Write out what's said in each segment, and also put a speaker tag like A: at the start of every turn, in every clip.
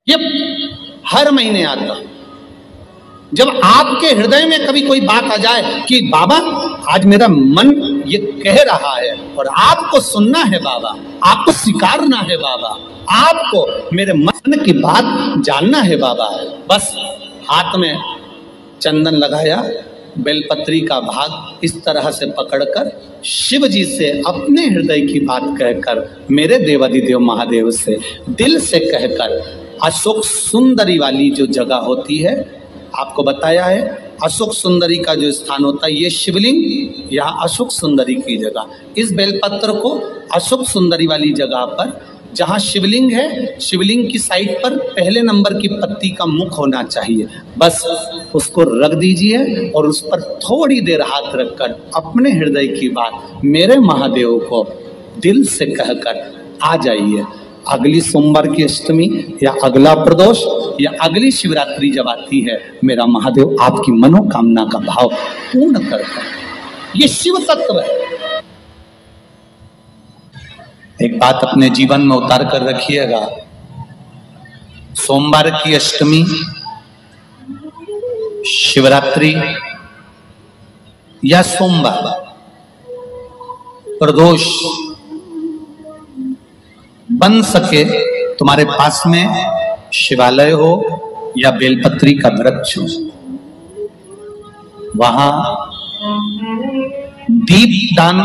A: ये हर महीने आता। जब आपके हृदय में कभी कोई बात आ जाए कि बाबा आज मेरा मन ये कह रहा है और आपको सुनना है बाबा, आपको स्वीकारना है बाबा, आपको मेरे मन की बात जानना है बाबा, बस हाथ में चंदन लगाया, बेलपत्री का भाग इस तरह से पकड़कर शिव जी से अपने हृदय की बात कहकर, मेरे देवाधिदेव महादेव से दिल से कहकर, अशोक सुंदरी वाली जो जगह होती है, आपको बताया है अशोक सुंदरी का जो स्थान होता है, ये शिवलिंग यहाँ अशोक सुंदरी की जगह, इस बेलपत्र को अशोक सुंदरी वाली जगह पर जहाँ शिवलिंग है, शिवलिंग की साइड पर पहले नंबर की पत्ती का मुख होना चाहिए, बस उसको रख दीजिए और उस पर थोड़ी देर हाथ रखकर अपने हृदय की बात मेरे महादेव को दिल से कहकर आ जाइए। अगली सोमवार की अष्टमी या अगला प्रदोष या अगली शिवरात्रि जब आती है, मेरा महादेव आपकी मनोकामना का भाव पूर्ण करता है। ये शिव तत्व है। एक बात अपने जीवन में उतार कर रखिएगा, सोमवार की अष्टमी, शिवरात्रि या सोमवार, प्रदोष, बन सके तुम्हारे पास में शिवालय हो या बेलपत्री का वृक्ष हो, वहां दीप दान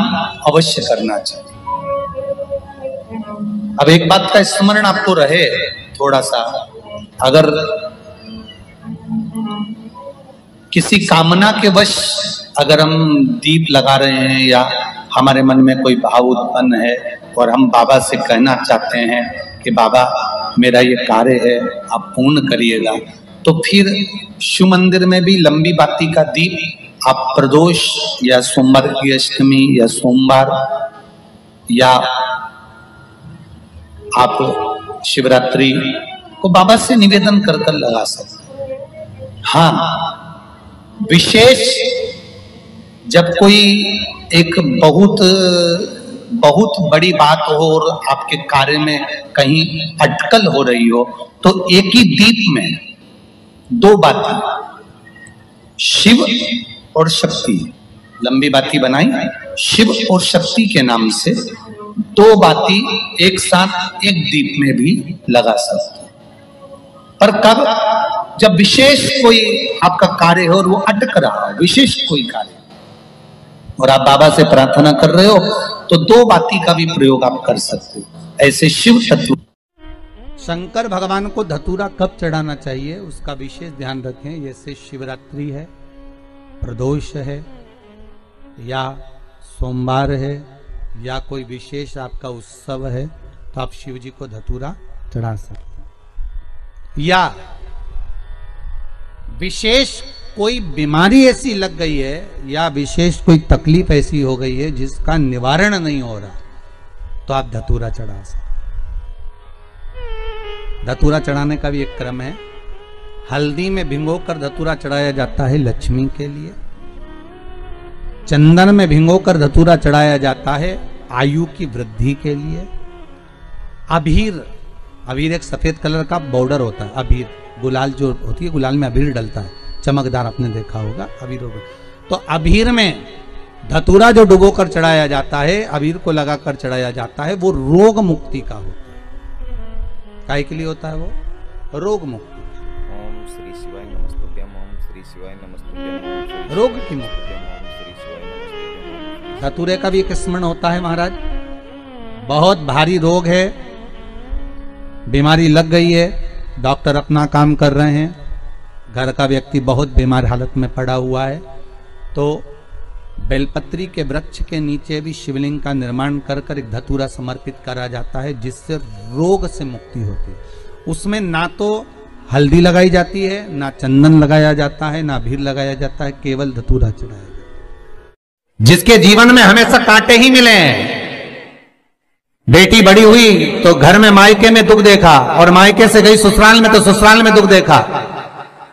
A: अवश्य करना चाहिए। अब एक बात का स्मरण आपको रहे थोड़ा सा, अगर किसी कामना के वश अगर हम दीप लगा रहे हैं या हमारे मन में कोई भाव उत्पन्न है और हम बाबा से कहना चाहते हैं कि बाबा मेरा ये कार्य है आप पूर्ण करिएगा, तो फिर शिव मंदिर में भी लंबी बाती का दीप आप प्रदोष या सोमवार की अष्टमी या सोमवार या आप शिवरात्रि को बाबा से निवेदन कर कर लगा सकते। हाँ, विशेष जब कोई एक बहुत बड़ी बात हो और आपके कार्य में कहीं अटकल हो रही हो, तो एक ही दीप में दो बाती, शिव और शक्ति, लंबी बाती बनाई, शिव और शक्ति के नाम से दो बाती एक साथ एक दीप में भी लगा सकते हैं। पर कब? जब विशेष कोई आपका कार्य हो और वो अटक रहा हो, विशेष कोई कार्य, और आप बाबा से प्रार्थना कर रहे हो, तो दो बाती का भी प्रयोग आप कर सकते हो। ऐसे शिव तत्व।
B: शंकर भगवान को धतूरा कब चढ़ाना चाहिए उसका विशेष ध्यान रखें। जैसे शिवरात्रि है, प्रदोष है, या सोमवार है, या कोई विशेष आपका उत्सव है, तो आप शिव जी को धतूरा चढ़ा सकते हैं। या विशेष कोई बीमारी ऐसी लग गई है या विशेष कोई तकलीफ ऐसी हो गई है जिसका निवारण नहीं हो रहा, तो आप धतूरा चढ़ा सकते। धतूरा चढ़ाने का भी एक क्रम है। हल्दी में भिगोकर धतूरा चढ़ाया जाता है लक्ष्मी के लिए। चंदन में भिगोकर धतूरा चढ़ाया जाता है आयु की वृद्धि के लिए। अबीर एक सफेद कलर का बॉर्डर होता है। अबीर गुलाल जो होती है, गुलाल में अबीर डलता है, चमकदार, आपने देखा होगा अबीर। तो अबीर में धतूरा जो डुबोकर चढ़ाया जाता है, अबीर को लगाकर चढ़ाया जाता है, वो रोग मुक्ति का होता है। काय के लिए होता है वो? रोग मुक्ति।
C: ओम श्री शिवाय नमस्तुभ्यम, ओम श्री शिवाय नमस्तुभ्यम,
B: रोग की मुक्ति। धतूरे का भी एक स्मरण होता है महाराज। बहुत भारी रोग है, बीमारी लग गई है, डॉक्टर अपना काम कर रहे हैं, घर का व्यक्ति बहुत बीमार हालत में पड़ा हुआ है, तो बेलपत्री के वृक्ष के नीचे भी शिवलिंग का निर्माण कर कर एक धतूरा समर्पित करा जाता है, जिससे रोग से मुक्ति होती है। उसमें ना तो हल्दी लगाई जाती है, ना चंदन लगाया जाता है, ना अबीर लगाया जाता है, केवल धतूरा चढ़ाया जाता है। जिसके जीवन में हमेशा कांटे ही मिले हैं, बेटी बड़ी हुई तो घर में मायके में दुख देखा, और मायके से गई ससुराल में तो ससुराल में दुख देखा,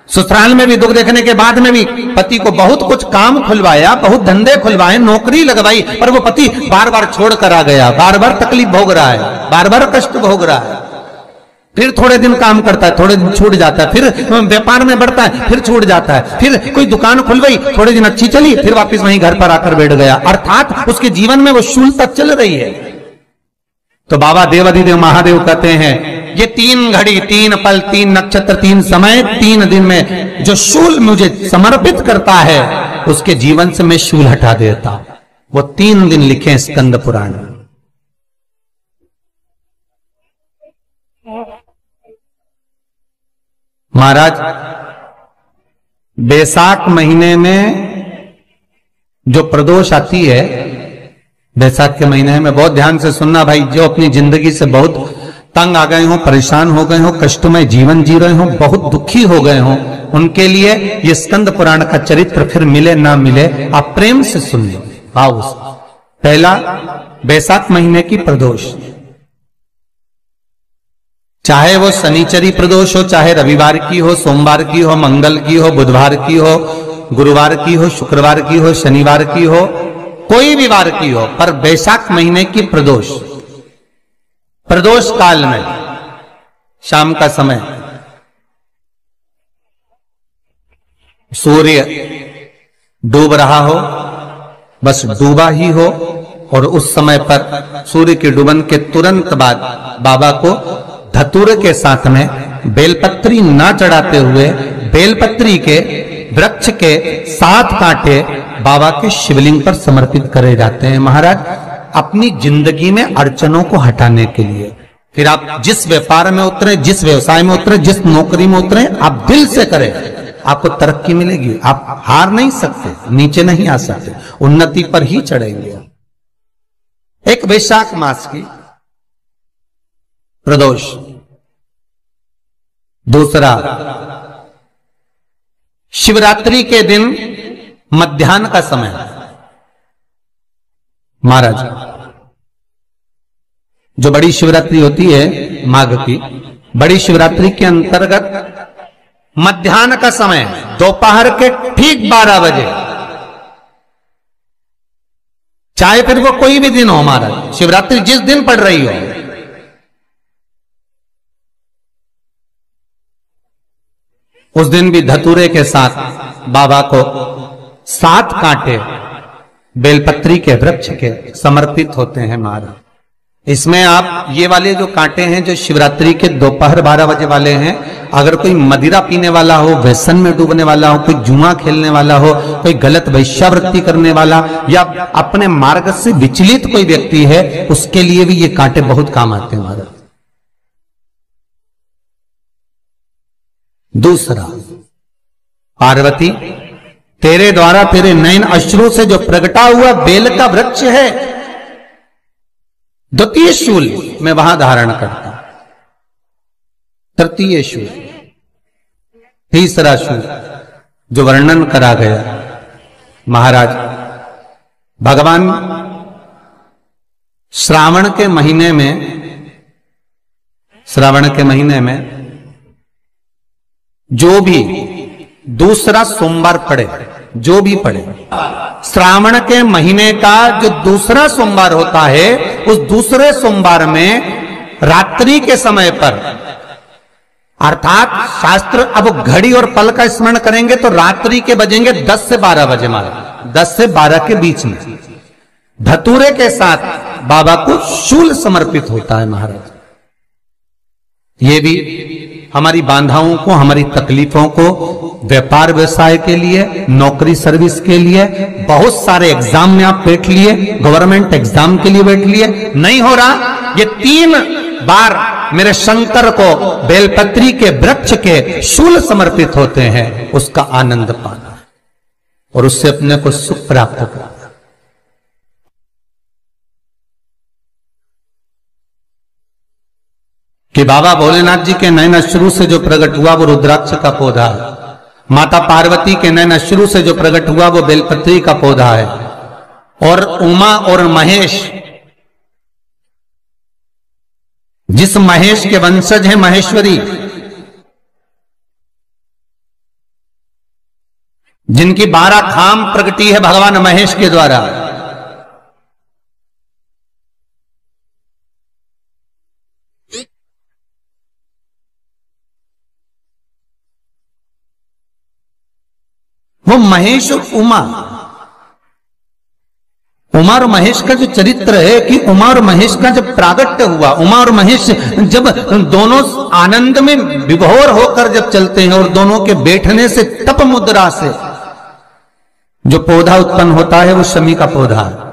B: ससुराल में भी दुख देखने के बाद में भी पति को बहुत कुछ काम खुलवाया, बहुत धंधे खुलवाए, नौकरी लगवाई, पर वो पति बार बार छोड़ कर आ गया, बार बार तकलीफ भोग रहा है, बार बार कष्ट भोग रहा है। फिर थोड़े दिन काम करता है, थोड़े दिन छूट जाता है, फिर व्यापार में बढ़ता है, फिर छूट जाता है, फिर कोई दुकान खुल गई, थोड़े दिन अच्छी चली, फिर वापस वहीं घर पर आकर बैठ गया, अर्थात उसके जीवन में वो शूलता चल रही है। तो बाबा देवाधिदेव महादेव कहते हैं ये 3 घड़ी 3 पल 3 नक्षत्र 3 समय 3 दिन में जो शूल मुझे समर्पित करता है उसके जीवन से मैं शूल हटा देता हूं। वो 3 दिन लिखे स्कंद पुराण। महाराज बैसाख महीने में जो प्रदोष आती है, बैसाख के महीने में बहुत ध्यान से सुनना भाई, जो अपनी जिंदगी से बहुत तंग आ गए हो, परेशान हो गए हो, कष्टमय जीवन जी रहे हो, बहुत दुखी हो गए हो, उनके लिए ये स्कंद पुराण का चरित्र फिर मिले ना मिले आप प्रेम से सुन लो भाव से। पहला, बैसाख महीने की प्रदोष, चाहे वो शनिचरी प्रदोष हो, चाहे रविवार की हो, सोमवार की हो, मंगल की हो, बुधवार की हो, गुरुवार की हो, शुक्रवार की हो, शनिवार की हो, कोई भी वार की हो, पर बैसाख महीने की प्रदोष, प्रदोष काल में शाम का समय सूर्य डूब रहा हो, बस डूबा ही हो, और उस समय पर सूर्य के डूबन के तुरंत बाद बाबा को धतूरे के साथ में बेलपत्री ना चढ़ाते हुए बेलपत्री के वृक्ष के 7 कांटे बाबा के शिवलिंग पर समर्पित करे जाते हैं महाराज, अपनी जिंदगी में अड़चनों को हटाने के लिए। फिर आप जिस व्यापार में उतरे, जिस व्यवसाय में उतरे, जिस नौकरी में उतरे, आप दिल से करें, आपको तरक्की मिलेगी। आप हार नहीं सकते, नीचे नहीं आ सकते, उन्नति पर ही चढ़ेंगे। एक वैशाख मास की प्रदोष, दूसरा शिवरात्रि के दिन मध्याह्न का समय। महाराज जो बड़ी शिवरात्रि होती है माघ की, बड़ी शिवरात्रि के अंतर्गत मध्याह्न का समय, दोपहर के ठीक 12 बजे, चाहे फिर वो कोई भी दिन हो महाराज, शिवरात्रि जिस दिन पड़ रही हो, उस दिन भी धतूरे के साथ बाबा को 7 कांटे बेलपत्री के वृक्ष के समर्पित होते हैं महाराज। इसमें आप ये वाले जो कांटे हैं जो शिवरात्रि के दोपहर 12 बजे वाले हैं, अगर कोई मदिरा पीने वाला हो, व्यसन में डूबने वाला हो, कोई जुआ खेलने वाला हो, कोई गलत वैश्यावृत्ति करने वाला, या अपने मार्ग से विचलित कोई व्यक्ति है, उसके लिए भी ये कांटे बहुत काम आते हैं महाराज। दूसरा, पार्वती तेरे द्वारा तेरे नयन अश्रु से जो प्रगटा हुआ बेल का वृक्ष है, द्वितीय शूल मैं वहां धारण करता हूं, तृतीय शूल, तीसरा शूल जो वर्णन करा गया महाराज, भगवान श्रावण के महीने में जो भी दूसरा सोमवार पड़े, जो भी पड़े, श्रावण के महीने का जो दूसरा सोमवार होता है, उस दूसरे सोमवार में रात्रि के समय पर, अर्थात शास्त्र अब घड़ी और पल का स्मरण करेंगे तो रात्रि के बजेंगे 10 से 12 बजे महाराज, 10 से 12 के बीच में धतूरे के साथ बाबा को शूल समर्पित होता है महाराज। ये भी हमारी बाधाओं को, हमारी तकलीफों को, व्यापार व्यवसाय के लिए, नौकरी सर्विस के लिए, बहुत सारे एग्जाम में आप बैठ लिए, गवर्नमेंट एग्जाम के लिए बैठ लिए, नहीं हो रहा, ये 3 बार मेरे शंकर को बेलपत्री के वृक्ष के शूल समर्पित होते हैं, उसका आनंद पाना और उससे अपने को सुख प्राप्त करना। कि बाबा भोलेनाथ जी के नयन अश्रु से जो प्रकट हुआ वो रुद्राक्ष का पौधा है, माता पार्वती के नयन अश्रु से जो प्रकट हुआ वो बेलपत्री का पौधा है, और उमा और महेश, जिस महेश के वंशज है महेश्वरी, जिनकी 12 खाम प्रगटी है भगवान महेश के द्वारा, वो महेश और उमा, उमा और महेश का जो चरित्र है कि उमा और महेश का जब प्रागट्य हुआ, उमा और महेश जब दोनों आनंद में विभोर होकर जब चलते हैं और दोनों के बैठने से तप मुद्रा से जो पौधा उत्पन्न होता है वो शमी का पौधा है।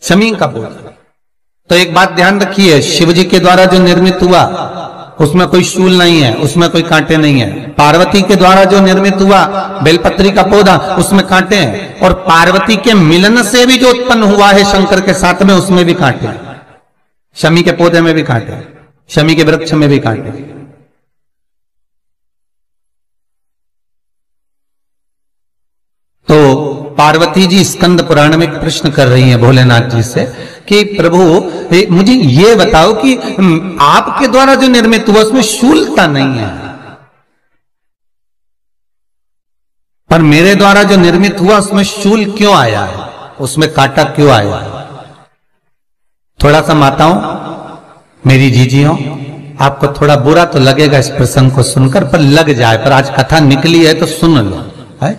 B: शमी का पौधा। तो एक बात ध्यान रखिए, शिव जी के द्वारा जो निर्मित हुआ उसमें कोई शूल नहीं है, उसमें कोई कांटे नहीं है। पार्वती के द्वारा जो निर्मित हुआ बेलपत्री का पौधा, उसमें कांटे हैं। और पार्वती के मिलन से भी जो उत्पन्न हुआ है शंकर के साथ में, उसमें भी कांटे हैं। शमी के पौधे में भी कांटे हैं, शमी के वृक्ष में भी कांटे हैं। तो पार्वती जी स्कंद पुराण में प्रश्न कर रही हैं भोलेनाथ जी से कि प्रभु मुझे ये बताओ कि आपके द्वारा जो निर्मित हुआ उसमें शूलता नहीं है, पर मेरे द्वारा जो निर्मित हुआ उसमें शूल क्यों आया है, उसमें कांटा क्यों आया है? थोड़ा सा माताओं, मेरी जीजियों, आपको थोड़ा बुरा तो लगेगा इस प्रसंग को सुनकर, पर लग जाए, पर आज कथा निकली है तो सुन लो है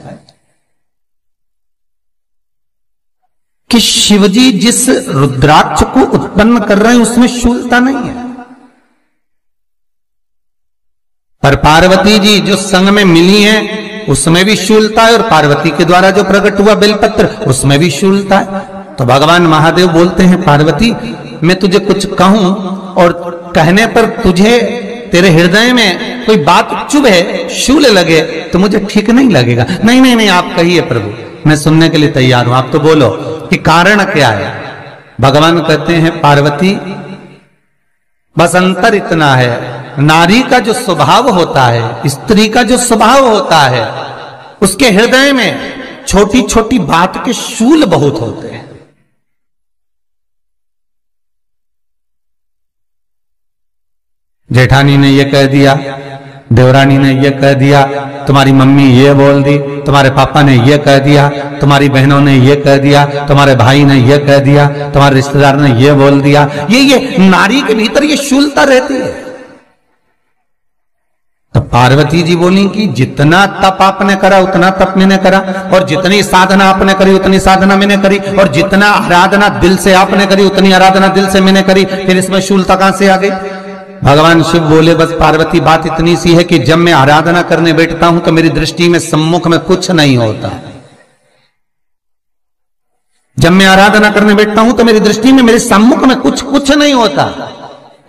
B: कि शिवजी जिस रुद्राक्ष को उत्पन्न कर रहे हैं उसमें शूलता नहीं है, पर पार्वती जी जो संग में मिली हैं उसमें भी शूलता है, और पार्वती के द्वारा जो प्रकट हुआ बेलपत्र उसमें भी शूलता है। तो भगवान महादेव बोलते हैं, पार्वती मैं तुझे कुछ कहूं और कहने पर तुझे तेरे हृदय में कोई बात चुभे, शूल लगे तो मुझे ठीक नहीं लगेगा। नहीं नहीं नहीं, आप कहिए प्रभु, मैं सुनने के लिए तैयार हूं, आप तो बोलो कि कारण क्या है। भगवान कहते हैं, पार्वती बस अंतर इतना है, नारी का जो स्वभाव होता है, स्त्री का जो स्वभाव होता है, उसके हृदय में छोटी छोटी बात के शूल बहुत होते हैं। जेठानी ने यह कह दिया, देवरानी ने यह कह दिया, तुम्हारी मम्मी ये बोल दी, तुम्हारे पापा ने यह कह दिया, तुम्हारी बहनों ने यह कह दिया, तुम्हारे भाई ने यह कह दिया, तुम्हारे रिश्तेदार ने यह बोल दिया। ये नारी के भीतर ये शूलता रहती है। तो पार्वती जी बोली कि जितना तप आपने करा उतना तप मैंने करा, और जितनी साधना आपने करी उतनी साधना मैंने करी, और जितना आराधना दिल से आपने करी उतनी आराधना दिल से मैंने करी, फिर इसमें शूलता कहां से आ गई? भगवान शिव बोले, बस पार्वती बात इतनी सी है कि जब मैं आराधना करने बैठता हूं तो मेरी दृष्टि में सम्मुख में कुछ नहीं होता। जब मैं आराधना करने बैठता हूं तो मेरी दृष्टि में मेरे सम्मुख में कुछ नहीं होता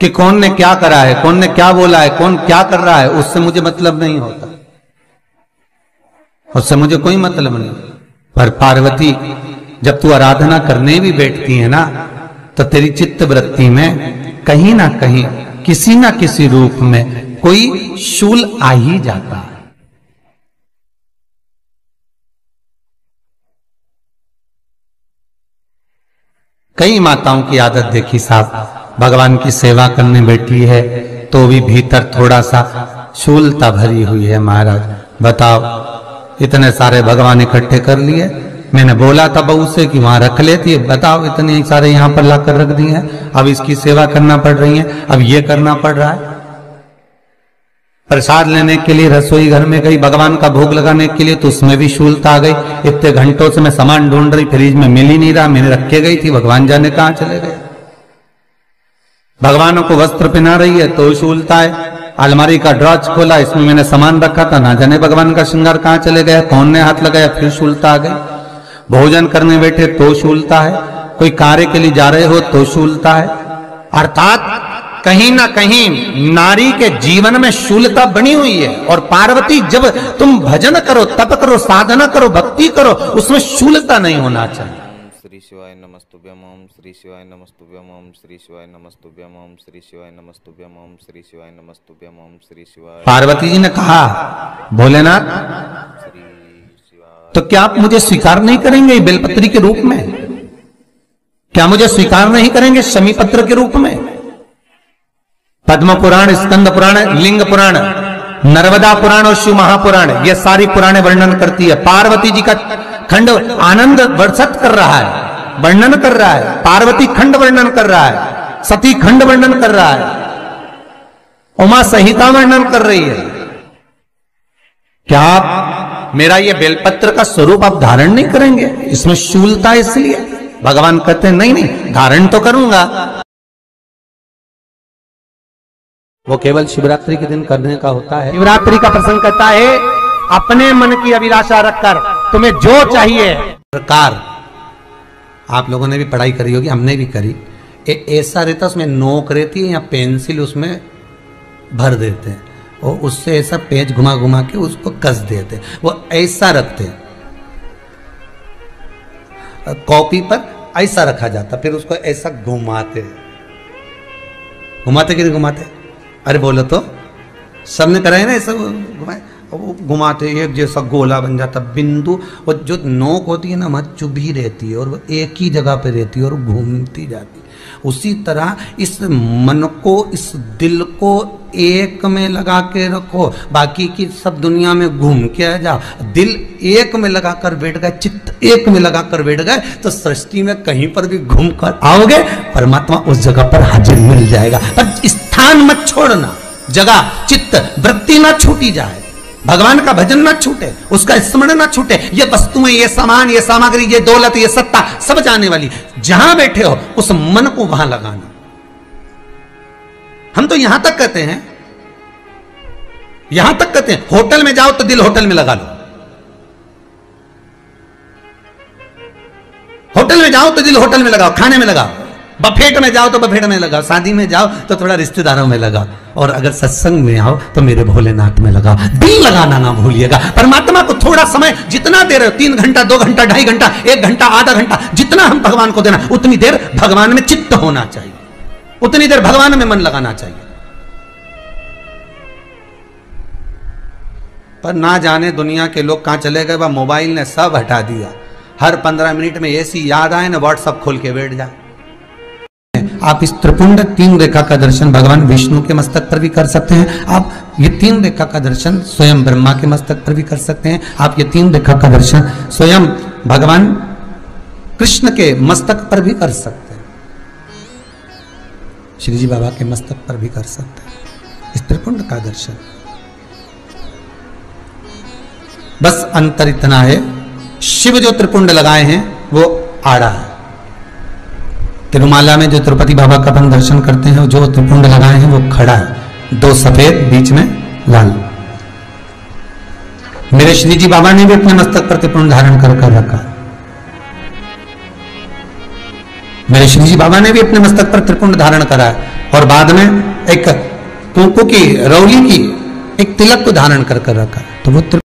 B: कि कौन ने क्या करा है, कौन ने क्या बोला है, कौन क्या कर रहा है, उससे मुझे मतलब नहीं होता, उससे मुझे कोई मतलब नहीं। पर पार्वती जब तू आराधना करने भी बैठती है ना, तो तेरी चित्त वृत्ति में कहीं ना कहीं किसी ना किसी रूप में कोई शूल आ ही जाता है। कई माताओं की आदत देखी साहब, भगवान की सेवा करने बैठी है तो भी भीतर थोड़ा सा शूलता भरी हुई है। महाराज बताओ, इतने सारे भगवान इकट्ठे कर लिए, मैंने बोला था बहू से कि वहां रख लेती है, बताओ इतने सारे यहां पर लाकर रख दिए हैं, अब इसकी सेवा करना पड़ रही है, अब ये करना पड़ रहा है। प्रसाद लेने के लिए रसोई घर में गई, भगवान का भोग लगाने के लिए, तो उसमें भी शूलता आ गई। इतने घंटों से मैं सामान ढूंढ रही, फ्रिज में मिल ही नहीं रहा, मैंने रख के गई थी, भगवान जाने कहां चले गए। भगवानों को वस्त्र पहना रही है तो शूलता है। अलमारी का ड्रॉज खोला, इसमें मैंने सामान रखा था, ना जाने भगवान का श्रृंगार कहां चले गया, कौन ने हाथ लगाया, फिर शूलता आ गई। भोजन करने बैठे तो शूलता है, कोई कार्य के लिए जा रहे हो तो शूलता है। अर्थात कहीं ना कहीं नारी के जीवन में शूलता बनी हुई है। और पार्वती, जब तुम भजन करो, तप करो, साधना करो, भक्ति करो, उसमें शूलता नहीं होना चाहिए।
C: श्री शिवाय नमस्तुभ्यम, ओम श्री शिवाय नमस्तुभ्यम, ओम श्री शिवाय नमस्तुभ्यम, ओम श्री शिवाय नमस्तुभ्यम, ओम श्री शिवाय नमस्तुभ्यम, ओम श्री शिवाय।
B: पार्वती जी ने कहा, भोलेनाथ तो क्या आप मुझे स्वीकार नहीं करेंगे बेलपत्री के रूप में? क्या मुझे स्वीकार नहीं करेंगे शमी पत्र के रूप में? पद्म पुराण, स्कंद पुराण, लिंग पुराण, नर्मदा पुराण और शिव महापुराण, ये सारी पुराणे वर्णन करती है। पार्वती जी का खंड आनंद वर्षित कर रहा है, वर्णन कर रहा है। पार्वती खंड वर्णन कर रहा है, सती खंड वर्णन कर रहा है। उमा संहिता वर्णन कर रही है। क्या आप मेरा ये बेलपत्र का स्वरूप आप धारण नहीं करेंगे? इसमें शूलता इसलिए भगवान कहते हैं नहीं नहीं, धारण तो करूंगा। वो केवल शिवरात्रि के दिन करने का होता है। शिवरात्रि का प्रसंग कहता है अपने मन की अभिलाषा रखकर तुम्हें जो चाहिए प्रकार। आप लोगों ने भी पढ़ाई करी होगी, हमने भी करी। ऐसा रहता उसमें नोक रहती है या पेंसिल उसमें भर देते हैं और उससे ऐसा पेज घुमा घुमा के उसको कस देते हैं। वो ऐसा रखते हैं, कॉपी पर ऐसा रखा जाता, फिर उसको ऐसा घुमाते घुमाते कि नहीं घुमाते? अरे बोलो तो, सबने करा है ना ऐसा घुमाए, वो घुमाते एक जैसा गोला बन जाता बिंदु। और जो नोक होती है ना वहाँ चुभी रहती है और वो एक ही जगह पे रहती है और घूमती जाती है। उसी तरह इस मन को, इस दिल को एक में लगा के रखो, बाकी की सब दुनिया में घूम के आ जाओ। दिल एक में लगा कर बैठ गए, चित्त एक में लगा कर बैठ गए तो सृष्टि में कहीं पर भी घूम कर आओगे, परमात्मा उस जगह पर हाजिर मिल जाएगा। पर स्थान मत छोड़ना, जगह चित्त वृत्ति ना छूटी जाए, भगवान का भजन ना छूटे, उसका स्मरण ना छूटे। ये वस्तुएं, ये सामान, ये सामग्री, ये दौलत, ये सत्ता सब जाने वाली। जहां बैठे हो उस मन को वहां लगाना। हम तो यहां तक कहते हैं, होटल में जाओ तो दिल होटल में लगा लो, होटल में जाओ तो दिल होटल में लगाओ, खाने में लगाओ, बफेट में जाओ तो बफेट में लगाओ, शादी में जाओ तो थोड़ा रिश्तेदारों में लगाओ, और अगर सत्संग में आओ तो मेरे भोलेनाथ में लगाओ। दिल लगाना ना भूलिएगा। परमात्मा को थोड़ा समय जितना दे रहे हो, 3 घंटा, 2 घंटा, 2.5 घंटा, 1 घंटा, आधा घंटा, जितना हम भगवान को देना उतनी देर भगवान में चित्त होना चाहिए, उतनी देर भगवान में मन लगाना चाहिए। पर ना जाने दुनिया के लोग कहां चले गए, वह मोबाइल ने सब हटा दिया। हर 15 मिनट में ऐसी याद आए ना व्हाट्सअप खोल के बैठ जाए। आप इस त्रिपुंड 3 रेखा का दर्शन भगवान विष्णु के मस्तक पर भी कर सकते हैं। आप ये 3 रेखा का दर्शन स्वयं ब्रह्मा के मस्तक पर भी कर सकते हैं। आप ये 3 रेखा का दर्शन स्वयं भगवान कृष्ण के मस्तक पर भी कर सकते हैं, श्री जी बाबा के मस्तक पर भी कर सकते हैं इस त्रिपुंड का दर्शन। बस अंतर इतना है, शिव जो त्रिपुंड लगाए हैं वो आड़ा है। तिरुमाला में जो तिरुपति बाबा का अपन दर्शन करते हैं, जो त्रिपुंड लगाए हैं वो खड़ा है, 2 सफेद बीच में लाल। मेरे श्री जी बाबा ने भी अपने मस्तक पर त्रिपुंड धारण कर रखा। मेरे श्री जी बाबा ने भी अपने मस्तक पर त्रिपुंड धारण करा है और बाद में एक कुंकू की रौली की एक तिलक को धारण कर रखा है। तो वो